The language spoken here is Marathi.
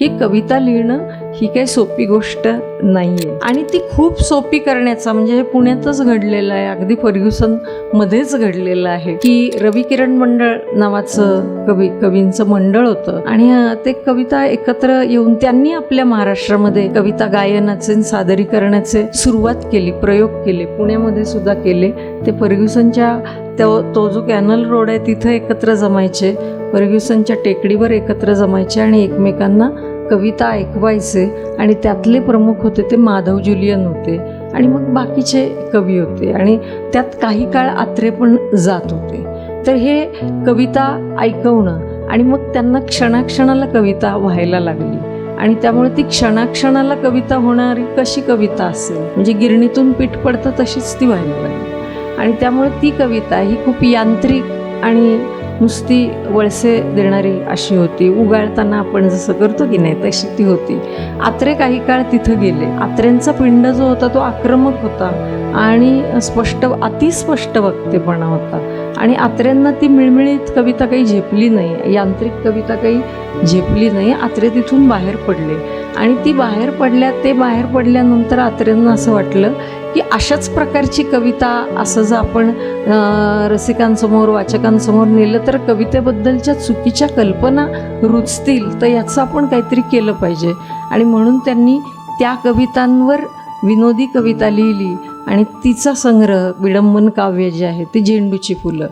की कविता लिहिणं ही काही सोपी गोष्ट नाही आहे आणि ती खूप सोपी करण्याचा म्हणजे हे पुण्यातच घडलेलं आहे, अगदी फर्ग्युसनमध्येच घडलेलं आहे की रवी किरण मंडळ नावाचं कवींचं मंडळ होतं आणि ते कविता एकत्र येऊन त्यांनी आपल्या महाराष्ट्रामध्ये कविता गायनाचे सादरीकरणाचे सुरुवात केली, प्रयोग केले, पुण्यामध्ये सुद्धा केले. ते फर्ग्युसनच्या तो जो कॅनल रोड आहे तिथं एकत्र जमायचे, फर्ग्युसनच्या टेकडीवर एकत्र जमायचे आणि एकमेकांना कविता ऐकवायचे आणि त्यातले प्रमुख होते ते माधव जुलियन होते आणि मग बाकीचे कवी होते आणि त्यात काही काळ आत्रे पण जात होते. तर हे कविता ऐकवणं आणि मग त्यांना क्षणाक्षणाला कविता व्हायला लागली आणि त्यामुळे ती क्षणाक्षणाला कविता होणारी कशी कविता असेल म्हणजे गिरणीतून पीठ पडतं तशीच ती व्हायला लागली आणि त्यामुळे ती कविता ही खूप यांत्रिक आणि नुसती वळसे देणारी अशी होती. उगाळताना आपण जसं करतो की नाही तशी ती होती. आत्रे काही काळ तिथं गेले. आत्र्यांचा पिंड जो होता तो आक्रमक होता आणि अतिस्पष्ट वक्तेपणा होता आणि आत्र्यांना ती मिळमिळीत कविता काही झेपली नाही, यांत्रिक कविता काही झेपली नाही. आत्रे तिथून बाहेर पडले आणि ते बाहेर पडल्यानंतर आत्र्यांना असं वाटलं की अशाच प्रकारची कविता असं जर आपण रसिकांसमोर वाचकांसमोर नेलं तर कवितेबद्दलच्या चुकीच्या कल्पना रुजतील, तर याचं आपण काहीतरी केलं पाहिजे आणि म्हणून त्यांनी त्या कवितांवर विनोदी कविता लिहिली आणि तिचा संग्रह विडंबन काव्य जे आहे ते झेंडूची फुलं